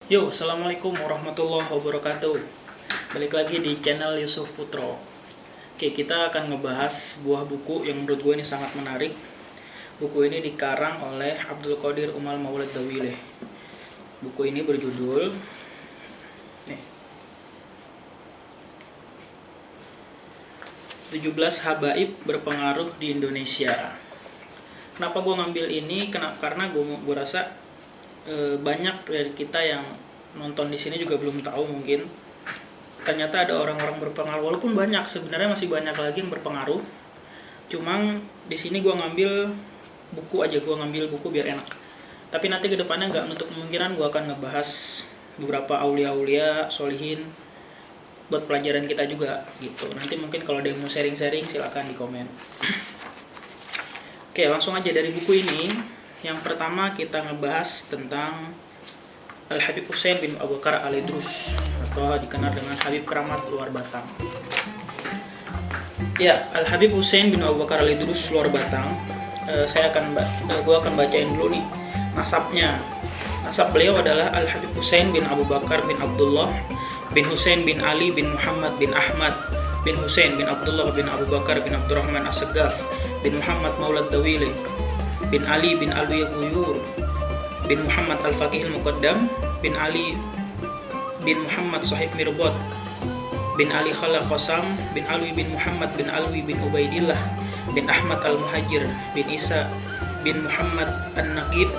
Yo, assalamualaikum warahmatullahi wabarakatuh. Balik lagi di channel Yusuf Putro. Oke, kita akan ngebahas sebuah buku yang menurut gue ini sangat menarik. Buku ini dikarang oleh Abdul Qadir Umal Maulad Dawileh. Buku ini berjudul 17 Habaib Berpengaruh di Indonesia. Kenapa gue ngambil ini? Karena gue rasa banyak dari kita yang nonton di sini juga belum tahu mungkin ternyata ada orang-orang berpengaruh, walaupun banyak, sebenarnya masih banyak lagi yang berpengaruh. Cuma di sini gue ngambil buku aja, gue ngambil buku biar enak. Tapi nanti kedepannya nggak menutup kemungkinan gue akan ngebahas beberapa aulia-aulia solihin buat pelajaran kita juga gitu. Nanti mungkin kalau ada yang mau sharing-sharing silakan di komen. Oke, langsung aja dari buku ini. Yang pertama kita ngebahas tentang Al-Habib Husain bin Abu Bakar Al-Idrus, atau dikenal dengan Habib Keramat Luar Batang. Ya, Al-Habib Husain bin Abu Bakar Al-Idrus Luar Batang. Gue akan bacain dulu nih nasabnya. Nasab beliau adalah Al-Habib Husain bin Abu Bakar bin Abdullah bin Husain bin Ali bin Muhammad bin Ahmad bin Husain bin Abdullah bin Abu Bakar bin Abdurrahman As-Sagaf bin Muhammad Maulad Dawileh bin Ali bin Alwi Guyur bin Muhammad Al-Faqih Al-Muqaddam bin Ali bin Muhammad Sahib Mirbot bin Ali Khala Qasam bin Alwi bin Muhammad bin Alwi bin Ubaidillah bin Ahmad Al-Muhajir bin Isa bin Muhammad An-Naqib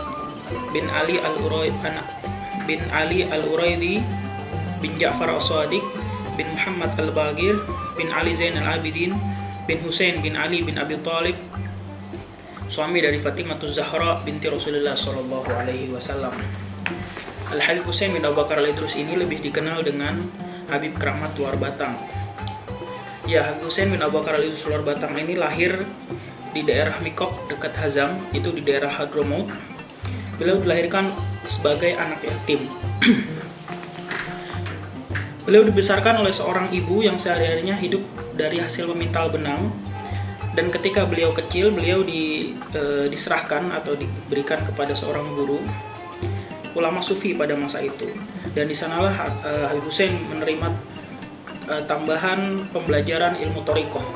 bin Ali Al-Uraidi bin Ja'far As-Sadiq bin Muhammad Al-Baqir bin Ali Zain Al-Abidin bin Husain bin Ali bin Abi Thalib, suami dari Fatimah Zahra binti Rasulullah Shallallahu Alaihi Wasallam. Al-Habib Husain bin Abu Bakar Al-Idrus ini lebih dikenal dengan Habib Keramat Luar Batang. Ya, Habib Husain bin Abu Bakar Al-Idrus Luar Batang ini lahir di daerah Mikok dekat Hazam, itu di daerah Hadramaut. Beliau dilahirkan sebagai anak yatim. Beliau dibesarkan oleh seorang ibu yang sehari-harinya hidup dari hasil memintal benang. Dan ketika beliau kecil, beliau diserahkan atau diberikan kepada seorang guru ulama sufi pada masa itu. Dan di sanalah Habib Husain menerima tambahan pembelajaran ilmu thariqah.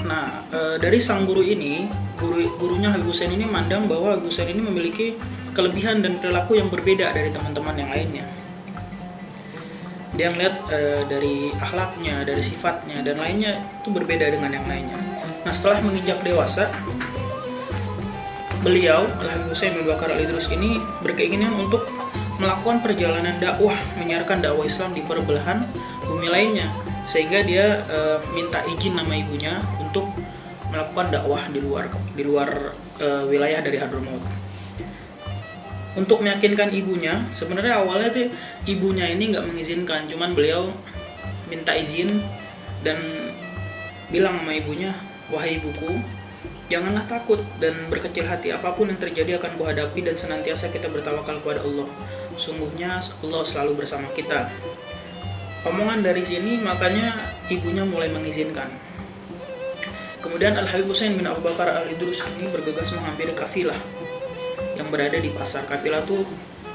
Nah, dari sang guru ini, gurunya Habib Husain ini mandang bahwa Habib Husain ini memiliki kelebihan dan perilaku yang berbeda dari teman-teman yang lainnya. Dia melihat dari akhlaknya, dari sifatnya, dan lainnya itu berbeda dengan yang lainnya. Nah, setelah menginjak dewasa, beliau, Al-Habib Husain bin Abu Bakar Al-Idrus ini berkeinginan untuk melakukan perjalanan dakwah, menyiarkan dakwah Islam di perbelahan bumi lainnya. Sehingga dia minta izin sama ibunya untuk melakukan dakwah di luar wilayah dari Hadramaut. Untuk meyakinkan ibunya, sebenarnya awalnya tuh ibunya ini nggak mengizinkan, cuman beliau minta izin dan bilang sama ibunya, wahai ibuku, janganlah takut dan berkecil hati, apapun yang terjadi akan kuhadapi dan senantiasa kita bertawakal kepada Allah. Sungguhnya Allah selalu bersama kita. Omongan dari sini makanya ibunya mulai mengizinkan. Kemudian Al-Habib Husain bin Abu Bakar Al-Idrus ini bergegas menghampiri kafilah yang berada di pasar. Kafilah tuh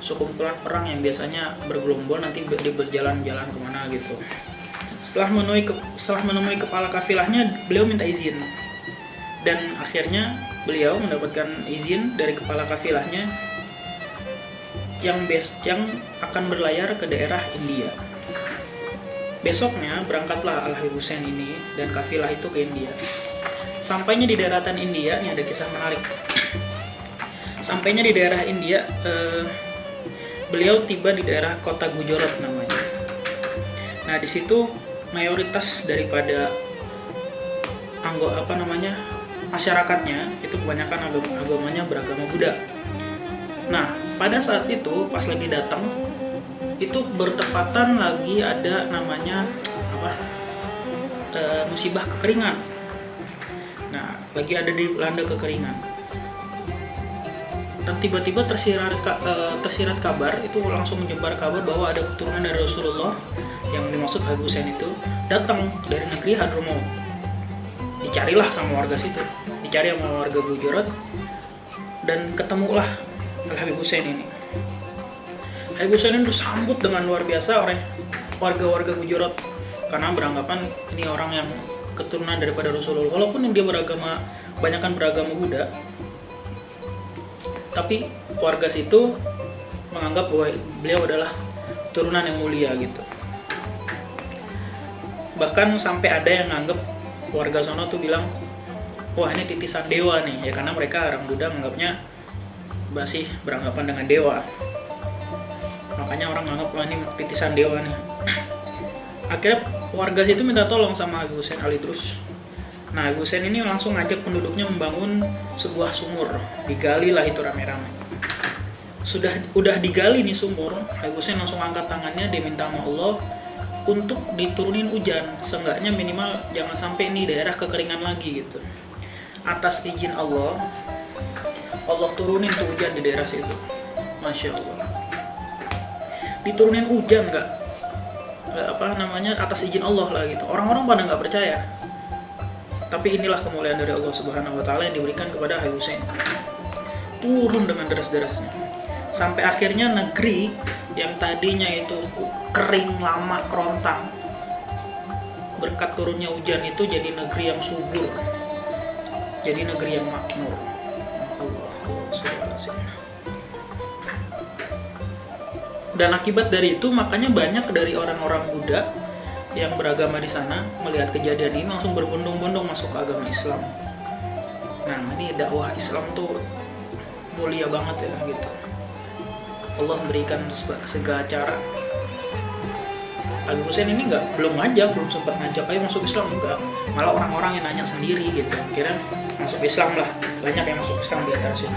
sekumpulan orang yang biasanya bergerombol, nanti dia berjalan-jalan kemana gitu. Setelah menemui kepala kafilahnya, beliau minta izin. Dan akhirnya beliau mendapatkan izin dari kepala kafilahnya yang akan berlayar ke daerah India. Besoknya berangkatlah Al-Habib Husain ini dan kafilah itu ke India. Sampainya di daratan India, ini ada kisah menarik. Sampainya di daerah India, beliau tiba di daerah kota Gujarat namanya. Nah, di situ mayoritas daripada masyarakatnya itu kebanyakan agamanya beragama Buddha. Nah, pada saat itu pas lagi datang itu bertepatan lagi ada namanya musibah kekeringan. Nah, lagi ada di dilanda kekeringan. Dan tiba-tiba tersirat kabar, itu langsung menyebar kabar bahwa ada keturunan dari Rasulullah yang dimaksud Habib Husain itu datang dari negeri Hadramaut. Dicarilah sama warga situ, dicari sama warga Gujarat, dan ketemulah Al-Habib Husain ini. Habib Hussein ini disambut dengan luar biasa oleh warga-warga Gujarat karena beranggapan ini orang yang keturunan daripada Rasulullah. Walaupun dia banyakan beragama Buddha, tapi warga situ menganggap bahwa beliau adalah turunan yang mulia gitu. Bahkan sampai ada yang nganggap warga sono tuh bilang, wah ini titisan dewa nih, ya karena mereka orang Buddha menganggapnya masih beranggapan dengan dewa. Makanya orang menganggap wah ini titisan dewa nih. Akhirnya warga situ minta tolong sama Habib Hussein Al-Idrus. Nah, Habib Hussein ini langsung ngajak penduduknya membangun sebuah sumur. Digali lah itu rame-rame. Udah digali nih sumur, Habib Hussein langsung angkat tangannya, dia minta sama Allah untuk diturunin hujan. Seenggaknya minimal jangan sampai ini daerah kekeringan lagi gitu. Atas izin Allah, Allah turunin tuh hujan di daerah situ. Masya Allah. Diturunin hujan atas izin Allah lah gitu. Orang-orang pada nggak percaya. Tapi inilah kemuliaan dari Allah Subhanahu Wa Taala yang diberikan kepada Habib Hussein. Turun dengan deras-derasnya. Sampai akhirnya negeri yang tadinya itu kering, lama, kerontang, berkat turunnya hujan itu jadi negeri yang subur, jadi negeri yang makmur. Dan akibat dari itu makanya banyak dari orang-orang Buddha yang beragama di sana melihat kejadian ini langsung berbondong-bondong masuk ke agama Islam. Nah, ini dakwah Islam tuh mulia banget ya gitu. Allah memberikan segala cara. Habib Hussein ini belum sempat ngajak ayo masuk Islam, enggak. Malah orang-orang yang nanya sendiri gitu. Kira masuk Islam lah, banyak yang masuk Islam di atas itu.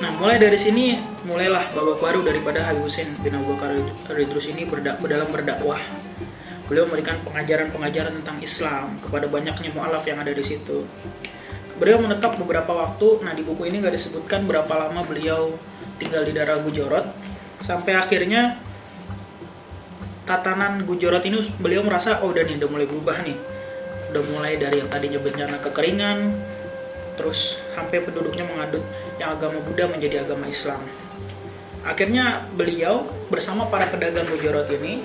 Nah, mulai dari sini mulailah babak baru daripada Habib Hussein bin Abu Bakar Al-Idrus ini dalam berdakwah. Beliau memberikan pengajaran tentang Islam kepada banyaknya mu'alaf yang ada di situ. Beliau menetap beberapa waktu. Nah, di buku ini nggak disebutkan berapa lama beliau tinggal di daerah Gujarat. Sampai akhirnya tatanan Gujarat ini beliau merasa udah mulai berubah nih. Udah mulai dari yang tadinya bencana kekeringan, terus sampai penduduknya mengadut yang agama Buddha menjadi agama Islam. Akhirnya beliau bersama para pedagang Gujarat ini,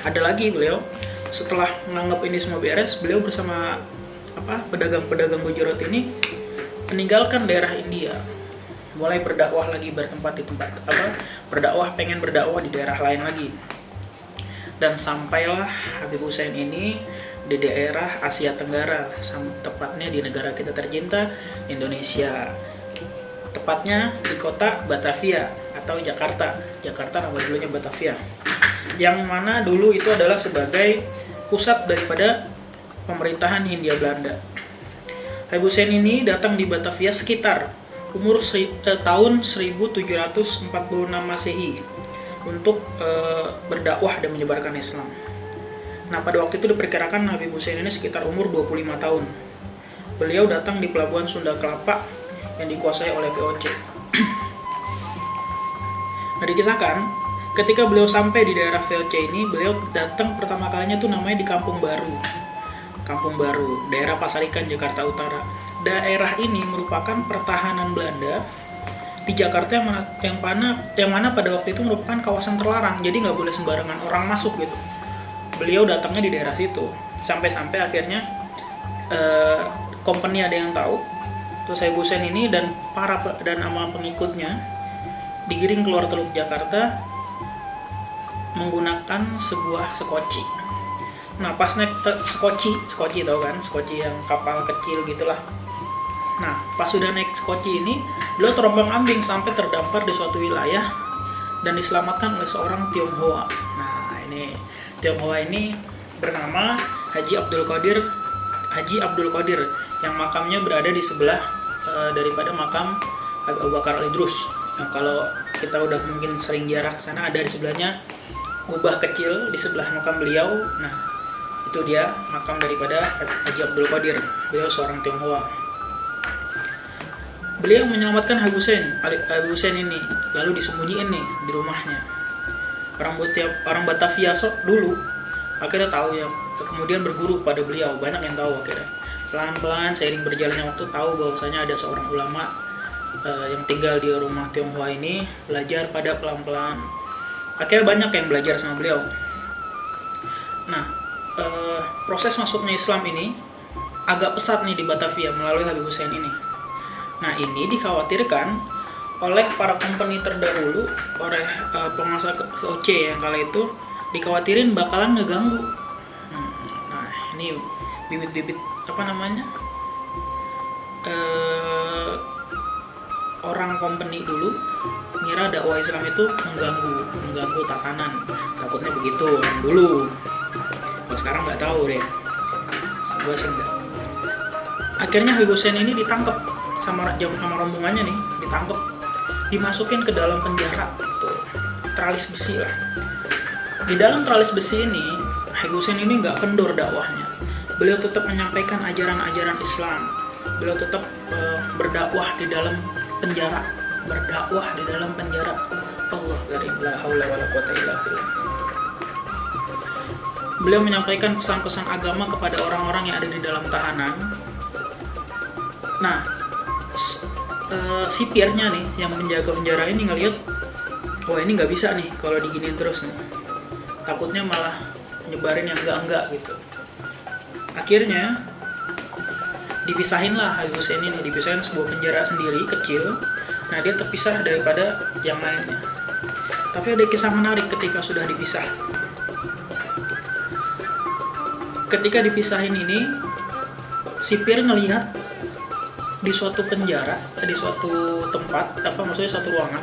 ada lagi beliau setelah menganggap ini semua beres, beliau bersama pedagang-pedagang Gujarat ini meninggalkan daerah India, mulai berdakwah lagi pengen berdakwah di daerah lain lagi. Dan sampailah Habib Hussein ini di daerah Asia Tenggara, tepatnya di negara kita tercinta Indonesia, tepatnya di kota Batavia atau Jakarta nama dulunya Batavia, yang mana dulu itu adalah sebagai pusat daripada pemerintahan Hindia Belanda. Habib Hussein ini datang di Batavia sekitar umur tahun 1746 Masehi untuk berdakwah dan menyebarkan Islam. Nah, pada waktu itu diperkirakan Habib Hussein ini sekitar umur 25 tahun. Beliau datang di pelabuhan Sunda Kelapa yang dikuasai oleh VOC. Nah, dikisahkan ketika beliau sampai di daerah VOC ini, beliau datang pertama kalinya tuh namanya di Kampung Baru, daerah Pasarikan, Jakarta Utara. Daerah ini merupakan pertahanan Belanda di Jakarta yang mana pada waktu itu merupakan kawasan terlarang, jadi nggak boleh sembarangan orang masuk gitu. Beliau datangnya di daerah situ, sampai akhirnya company ada yang tahu, terus Habib Hussein ini dan sama pengikutnya digiring keluar Teluk Jakarta menggunakan sebuah skoci. Nah, pas naik skoci tau kan, skoci yang kapal kecil gitulah. Nah, pas sudah naik skoci ini, beliau terombang-ambing sampai terdampar di suatu wilayah dan diselamatkan oleh seorang Tionghoa. Nah, ini Tionghoa ini bernama Haji Abdul Qadir yang makamnya berada di sebelah daripada makam Abu Bakar Al-Idrus. Nah, kalau kita udah mungkin sering ziarah ke sana, ada di sebelahnya kubah kecil di sebelah makam beliau. Nah, itu dia makam daripada Haji Abdul Qadir. Beliau seorang Tionghoa. Beliau menyelamatkan Habib Hussein ini, lalu disembunyiin nih di rumahnya. Orang Batavia dulu akhirnya tahu ya, kemudian berguru pada beliau, banyak yang tahu akhirnya. Pelan-pelan seiring berjalannya waktu tahu bahwasanya ada seorang ulama yang tinggal di rumah Tionghoa ini belajar pada pelan-pelan. Akhirnya banyak yang belajar sama beliau. Nah, proses masuknya Islam ini agak pesat nih di Batavia melalui Habib Hussein ini. Nah, ini dikhawatirkan oleh para company terdahulu, oleh penguasa VOC yang kala itu dikhawatirin bakalan ngeganggu. Nah, ini bibit-bibit orang company dulu ngira dakwah Islam itu mengganggu tatanan, takutnya begitu dulu. Kalau sekarang nggak tahu deh, gue sih enggak. Akhirnya Habib Hussein ini ditangkap sama rombongannya nih, ditangkap, dimasukin ke dalam penjara tuh, teralis besi lah. Di dalam teralis besi ini Habib Hussein ini nggak kendor dakwahnya. Beliau tetap menyampaikan ajaran-ajaran Islam. Beliau tetap berdakwah di dalam penjara, Allah karim, la haula wala quwata illa billah. Beliau menyampaikan pesan-pesan agama kepada orang-orang yang ada di dalam tahanan. Nah, sipirnya nih yang menjaga penjara ini ngelihat, wah ini nggak bisa nih kalau diginiin terus nih, takutnya malah nyebarin yang enggak gitu. Akhirnya dipisahin lah Habib Hussein ini, dipisahin sebuah penjara sendiri kecil. Nah, dia terpisah daripada yang lainnya. Tapi ada kisah menarik ketika sudah dipisah. Ketika dipisahin ini, sipir ngelihat di suatu penjara, di suatu tempat, maksudnya suatu ruangan,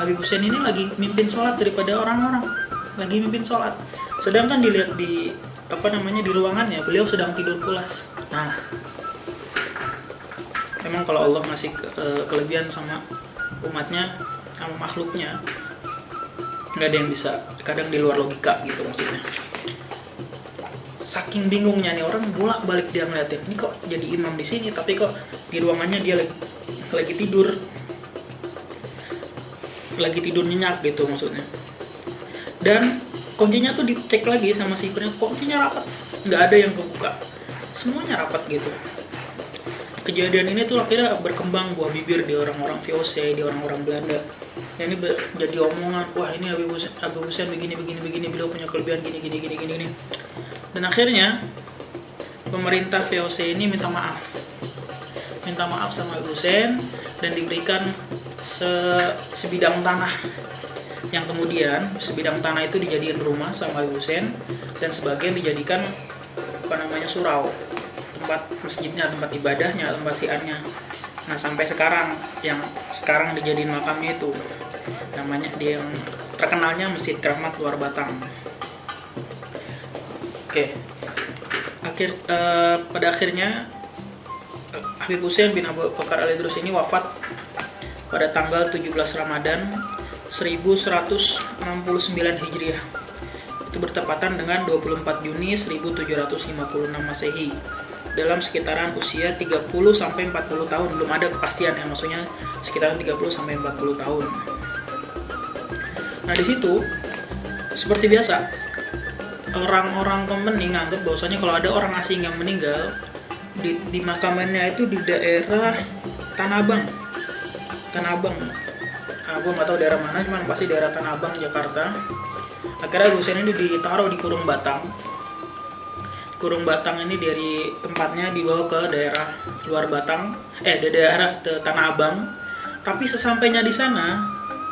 Habib Hussein ini lagi mimpin sholat daripada orang-orang, lagi mimpin sholat. Sedangkan dilihat di di ruangannya, beliau sedang tidur pulas. Nah, memang kalau Allah ngasih kelebihan sama umatnya, sama makhluknya, nggak ada yang bisa, kadang di luar logika gitu maksudnya. Saking bingungnya nih orang, bolak-balik dia ngeliatin, ini kok jadi imam di sini, tapi kok di ruangannya dia lagi tidur nyenyak gitu maksudnya. Dan kuncinya tuh dicek lagi sama sipirnya, kuncinya rapat, nggak ada yang kebuka, semuanya rapat gitu. Kejadian ini tuh akhirnya berkembang buah bibir di orang-orang VOC, di orang-orang Belanda. Ini jadi omongan, wah ini Habib Hussein begini, beliau punya kelebihan gini. Dan akhirnya pemerintah VOC ini minta maaf sama Habib Hussein dan diberikan sebidang tanah, yang kemudian sebidang tanah itu dijadikan rumah sama Habib Hussein dan sebagian dijadikan surau, tempat masjidnya, tempat ibadahnya, tempat syiarnya. Nah, sampai sekarang yang sekarang dijadiin makamnya itu namanya, dia yang terkenalnya Masjid Keramat Luar Batang. Oke. Pada akhirnya Habib Hussein bin Abu Bakar Al-Idrus ini wafat pada tanggal 17 Ramadan 1169 Hijriah. Itu bertepatan dengan 24 Juni 1756 Masehi. Dalam sekitaran usia 30 sampai 40 tahun, belum ada kepastian ya, maksudnya sekitaran 30 sampai 40 tahun. Nah, di situ seperti biasa orang-orang company nganggap bahwasanya kalau ada orang asing yang meninggal di makamannya itu di daerah Tanah Abang. Gue nggak tahu daerah mana, cuman pasti daerah Tanah Abang, Jakarta. Akhirnya Hussein ini ditaruh di Kurung Batang. Kurung Batang ini dari tempatnya dibawa ke daerah luar Batang, di daerah Tanah Abang. Tapi sesampainya di sana,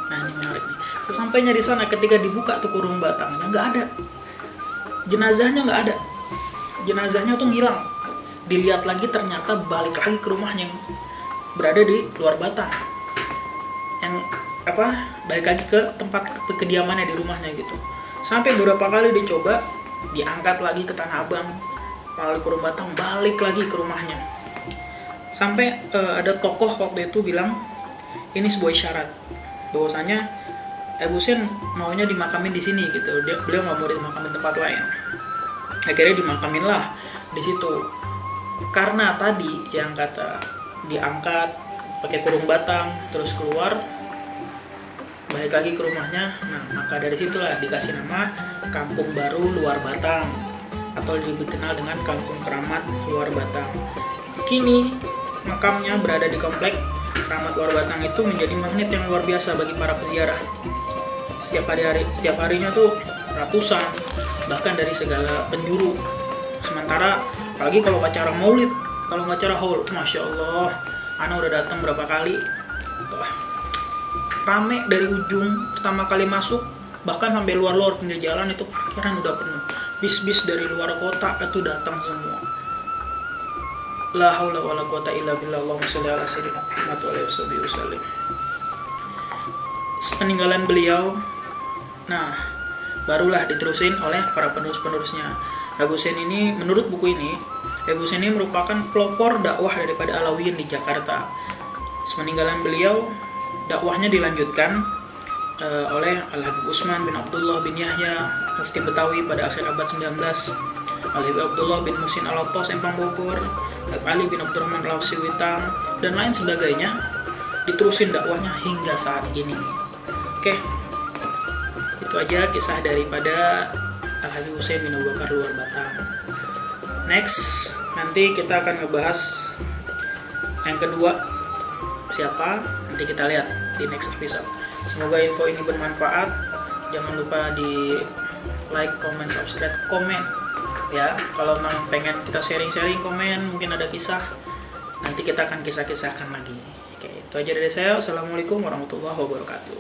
nah ini menarik nih. Sesampainya di sana, ketika dibuka tuh Kurung Batangnya, nggak ada. Jenazahnya nggak ada. Jenazahnya tuh hilang. Dilihat lagi ternyata balik lagi ke rumahnya yang berada di luar Batang. Yang balik lagi ke tempat kediamannya di rumahnya gitu. Sampai beberapa kali dicoba, diangkat lagi ke Tanah Abang, melalui Kurung Batang, balik lagi ke rumahnya. Sampai ada tokoh waktu itu bilang ini sebuah isyarat bahwasanya Habib Hussein maunya dimakamin di sini gitu. Beliau nggak mau dimakamin tempat lain. Akhirnya dimakamin lah di situ. Karena tadi yang kata diangkat pakai Kurung Batang terus keluar balik lagi ke rumahnya, nah maka dari situlah dikasih nama Kampung Baru Luar Batang atau lebih dikenal dengan Kampung Keramat Luar Batang. Kini makamnya berada di komplek Keramat Luar Batang itu menjadi magnet yang luar biasa bagi para peziarah. Setiap harinya tuh ratusan, bahkan dari segala penjuru. Sementara apalagi kalau acara maulid, kalau acara haul, masya Allah, ana udah datang berapa kali. Wah, rame dari ujung pertama kali masuk, bahkan sampai luar-luar pinggir jalan itu parkiran udah penuh. Bis-bis dari luar kota itu datang semua. La haula wala quwata illa billah. Allahumma shalli ala sayyidina Muhammad wa alihi wasallam. Sepeninggalan beliau, nah barulah diterusin oleh para penerus-penerusnya. Habib Hussein ini, menurut buku ini, Habib Hussein ini merupakan pelopor dakwah daripada Alawiyin di Jakarta. Sepeninggalan beliau, dakwahnya dilanjutkan oleh Al-Habib Utsman bin Abdullah bin Yahya, Mufti Betawi pada akhir abad 19, Al-Habib Abdullah bin Musin Al-Attas Empang Bogor, Habib Ali bin Abdurrahman Al-Siwitang, dan lain sebagainya. Diterusin dakwahnya hingga saat ini. Oke, itu aja kisah daripada Al-Habib Hussein bin Abu Bakar Luar Batang. Next, nanti kita akan ngebahas yang kedua, siapa? Nanti kita lihat di next episode. Semoga info ini bermanfaat. Jangan lupa di like, comment, subscribe, komen. Ya, kalau memang pengen kita sharing-sharing, komen, mungkin ada kisah, nanti kita akan kisah-kisahkan lagi. Oke, itu aja dari saya. Assalamualaikum warahmatullahi wabarakatuh.